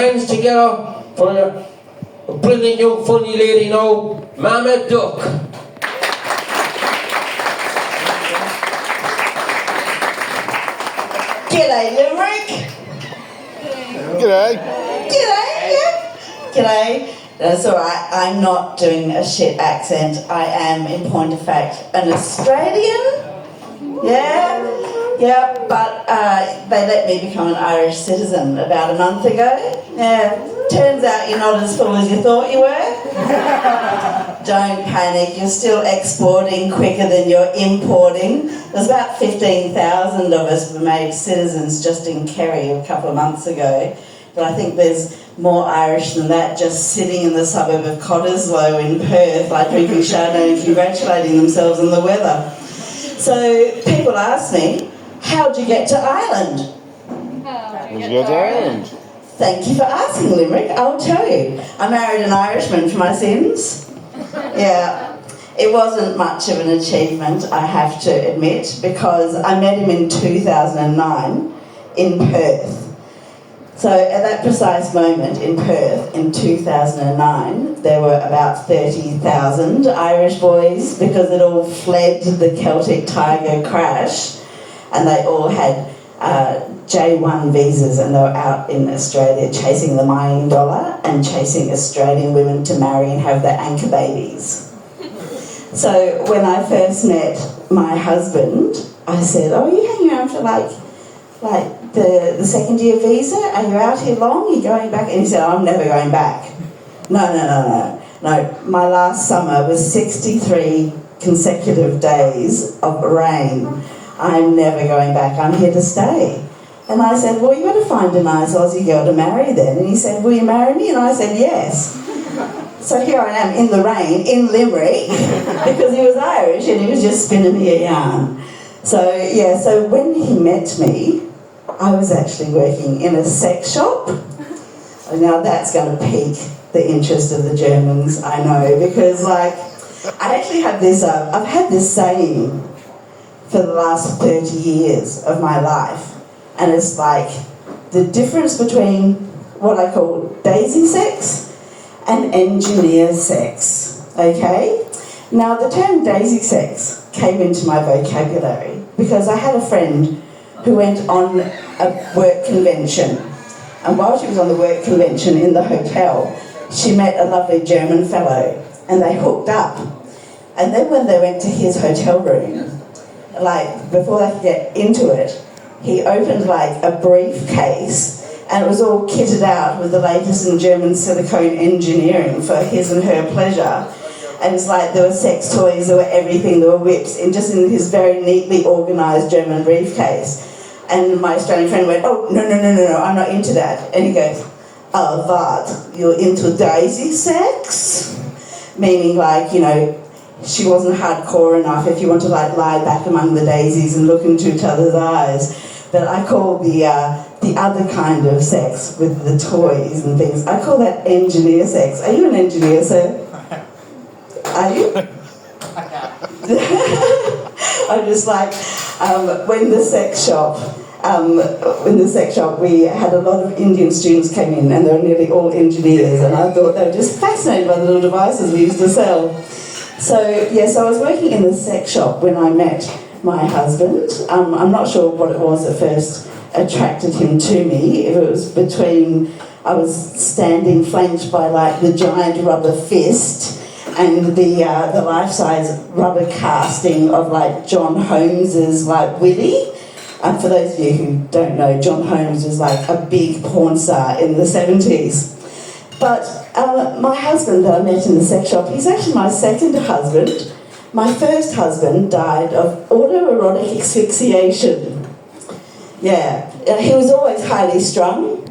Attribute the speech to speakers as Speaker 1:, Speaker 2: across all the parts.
Speaker 1: hands together for a brilliant young funny lady now, Mama Duck.
Speaker 2: G'day, Limerick.
Speaker 3: G'day.
Speaker 2: G'day, yeah. G'day. That's all right. I'm not doing a shit accent. I am, in point of fact, an Australian. Yeah. But they let me become an Irish citizen about a month ago. Yeah. Turns out you're not as full as you thought you were. Don't panic. You're still exporting quicker than you're importing. There's about 15,000 of us were made citizens just in Kerry a couple of months ago. But I think there's more Irish than that just sitting in the suburb of Cottesloe in Perth, like drinking Chardonnay and congratulating themselves on the weather. So people ask me, how'd you get to Ireland?
Speaker 3: How'd you get to Ireland?
Speaker 2: Thank you for asking, Limerick. I'll tell you. I married an Irishman for my sins. Yeah. It wasn't much of an achievement, I have to admit, because I met him in 2009 in Perth. So at that precise moment in Perth in 2009, there were about 30,000 Irish boys because it all fled the Celtic Tiger crash, and they all had J1 visas, and they were out in Australia chasing the mining dollar and chasing Australian women to marry and have their anchor babies. So when I first met my husband, I said, "Oh, are you hanging around for like the second year visa? Are you out here long? Are you going back?" And he said, "I'm never going back." No. My last summer was 63 consecutive days of rain. I'm never going back. I'm here to stay. And I said, "Well, you got to find a nice Aussie girl to marry then." And he said, "Will you marry me?" And I said, "Yes." So here I am in the rain, in Limerick, because he was Irish and he was just spinning me a yarn. So when he met me, I was actually working in a sex shop. Now that's going to pique the interest of the Germans, I know, because I actually have this, I've had this saying for the last 30 years of my life, and it's like the difference between what I call daisy sex and engineer sex, okay? Now the term daisy sex came into my vocabulary because I had a friend who went on a work convention, and while she was on the work convention in the hotel, she met a lovely German fellow and they hooked up. And then when they went to his hotel room, before they could get into it, he opened a briefcase, and it was all kitted out with the latest in German silicone engineering for his and her pleasure. And it's there were sex toys, there were everything, there were whips, in his very neatly organised German briefcase. And my Australian friend went, "Oh, no, I'm not into that." And he goes, "Oh, what? You're into daisy sex?" Meaning she wasn't hardcore enough if you want to lie back among the daisies and look into each other's eyes. But I call the other kind of sex with the toys and things, I call that engineer sex. Are you an engineer, sir? Are you? I'm just when the sex shop, we had a lot of Indian students came in, and they were nearly all engineers, and I thought they were just fascinated by the little devices we used to sell. So I was working in the sex shop when I met my husband. I'm not sure what it was that first attracted him to me. If it was between, I was standing flanked by the giant rubber fist and the life-size rubber casting of John Holmes's Willie. And for those of you who don't know, John Holmes was a big porn star in the 70s. But my husband that I met in the sex shop, he's actually my second husband. My first husband died of autoerotic asphyxiation. Yeah, he was always highly strung,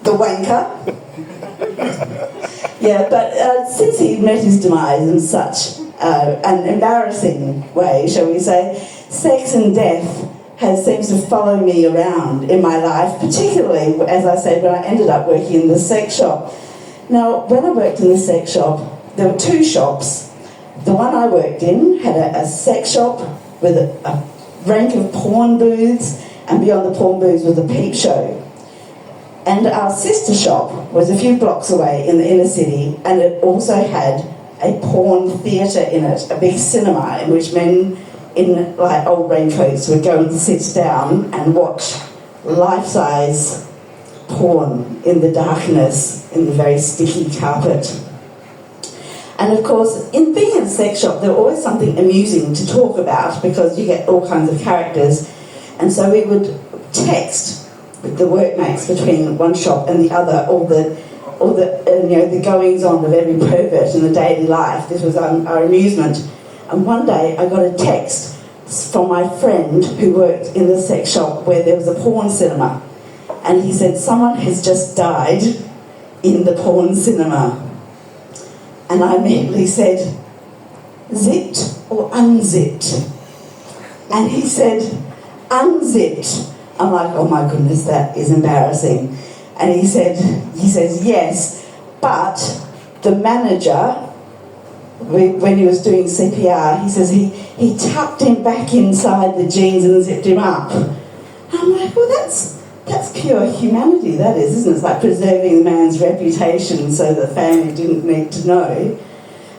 Speaker 2: the wanker. Yeah, but since he met his demise in such an embarrassing way, shall we say, sex and death seems to follow me around in my life, particularly, as I said, when I ended up working in the sex shop. Now, when I worked in the sex shop, there were two shops. The one I worked in had a sex shop with a rank of porn booths, and beyond the porn booths was a peep show. And our sister shop was a few blocks away in the inner city, and it also had a porn theatre in it, a big cinema in which men in like old raincoats would go and sit down and watch life-size porn in the darkness, in the very sticky carpet. And of course, in being in a sex shop, there was always something amusing to talk about because you get all kinds of characters. And so we would text with the workmates between one shop and the other, all the the goings on of every pervert in the daily life. This was our amusement. And one day I got a text from my friend who worked in the sex shop where there was a porn cinema. And he said, someone has just died in the porn cinema. And I immediately said, zipped or unzipped? And he said, unzipped. I'm like, oh my goodness, that is embarrassing. And he says, yes, but the manager, when he was doing CPR, he says he tucked him back inside the jeans and zipped him up. And I'm like, well, that's pure humanity, that is, isn't it? It's like preserving the man's reputation so the family didn't need to know.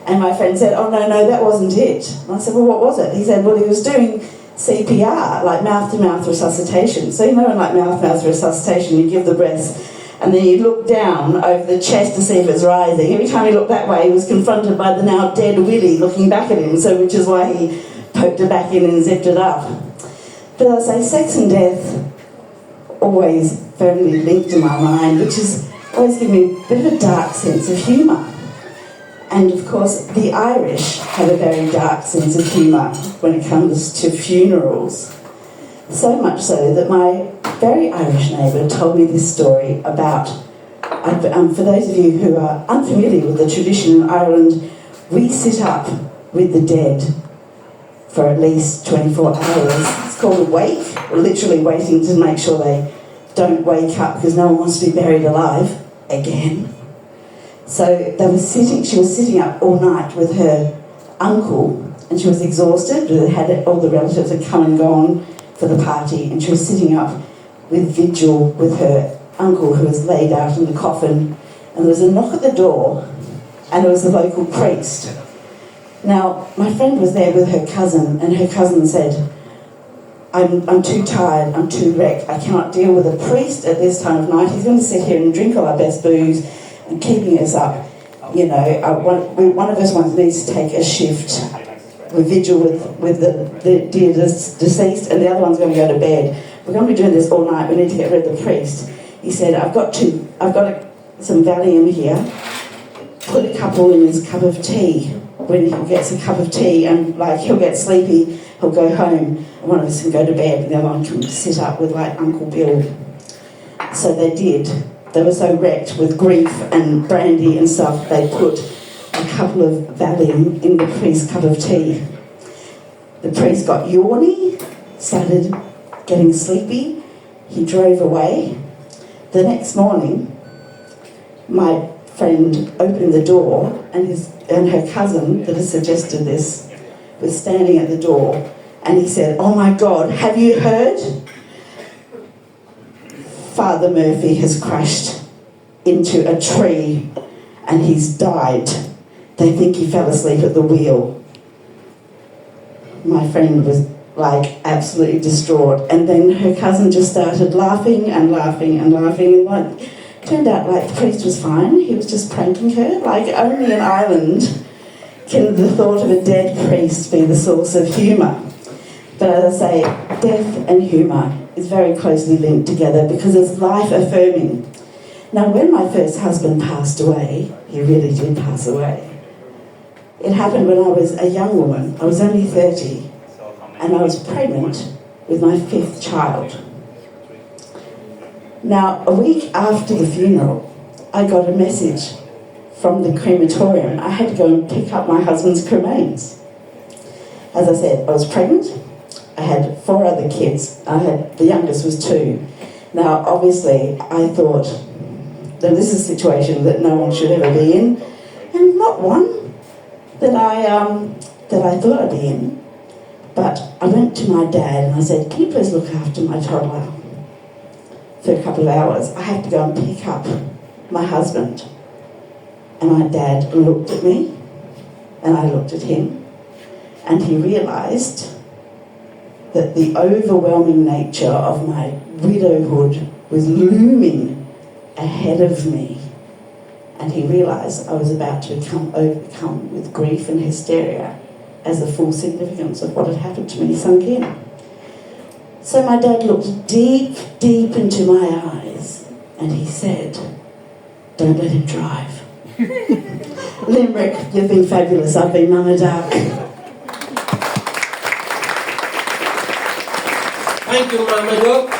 Speaker 2: And my friend said, oh, no, that wasn't it. And I said, well, what was it? He said, well, he was doing CPR, like mouth-to-mouth resuscitation. So in like mouth-to-mouth resuscitation, you give the breath and then you look down over the chest to see if it's rising. Every time he looked that way, he was confronted by the now dead Willie looking back at him, so which is why he poked it back in and zipped it up. But I say sex and death always firmly linked in my mind, which has always given me a bit of a dark sense of humour. And of course, the Irish have a very dark sense of humour when it comes to funerals. So much so that my very Irish neighbour told me this story about, for those of you who are unfamiliar with the tradition in Ireland, we sit up with the dead for at least 24 hours. It's called a wake. We're literally waiting to make sure they don't wake up because no one wants to be buried alive again. So she was sitting up all night with her uncle, and she was exhausted. All the relatives had come and gone for the party, and she was sitting up with vigil with her uncle who was laid out in the coffin, and there was a knock at the door, and it was the local priest. Now, my friend was there with her cousin, and her cousin said, I'm too tired, I'm too wrecked, I cannot deal with a priest at this time of night. He's going to sit here and drink all our best booze and keeping us up. You know, one of us needs to take a shift with vigil with the dear deceased, and the other one's going to go to bed. We're going to be doing this all night, we need to get rid of the priest. He said, I've got some Valium here, put a couple in his cup of tea. When he gets a cup of tea and he'll get sleepy, he'll go home, and one of us can go to bed, and the other one can sit up with Uncle Bill. So they did. They were so wrecked with grief and brandy and stuff, they put a couple of Valium in the priest's cup of tea. The priest got yawny, started getting sleepy, he drove away. The next morning, my friend opened the door, and her cousin that had suggested this was standing at the door, and he said, oh my God, have you heard? Father Murphy has crashed into a tree and he's died. They think he fell asleep at the wheel. My friend was absolutely distraught, and then her cousin just started laughing and laughing and laughing, and turned out the priest was fine. He was just pranking her. Only in Ireland can the thought of a dead priest be the source of humour. But as I say, death and humour is very closely linked together because it's life-affirming. Now, when my first husband passed away, he really did pass away. It happened when I was a young woman. I was only 30, and I was pregnant with my 5th child. Now, a week after the funeral, I got a message from the crematorium. I had to go and pick up my husband's cremains. As I said, I was pregnant. I had 4 other kids. The youngest was 2. Now, obviously, I thought that this is a situation that no one should ever be in, and not one that I thought I'd be in. But I went to my dad and I said, can you please look after my toddler? for a couple of hours. I had to go and pick up my husband. And my dad looked at me, and I looked at him, and he realised that the overwhelming nature of my widowhood was looming ahead of me. And he realised I was about to become overcome with grief and hysteria as the full significance of what had happened to me sunk in. So my dad looked deep, deep into my eyes, and he said, "Don't let him drive." Limerick, you've been fabulous. I've been Mama Duck.
Speaker 1: Thank you, Mama Duck.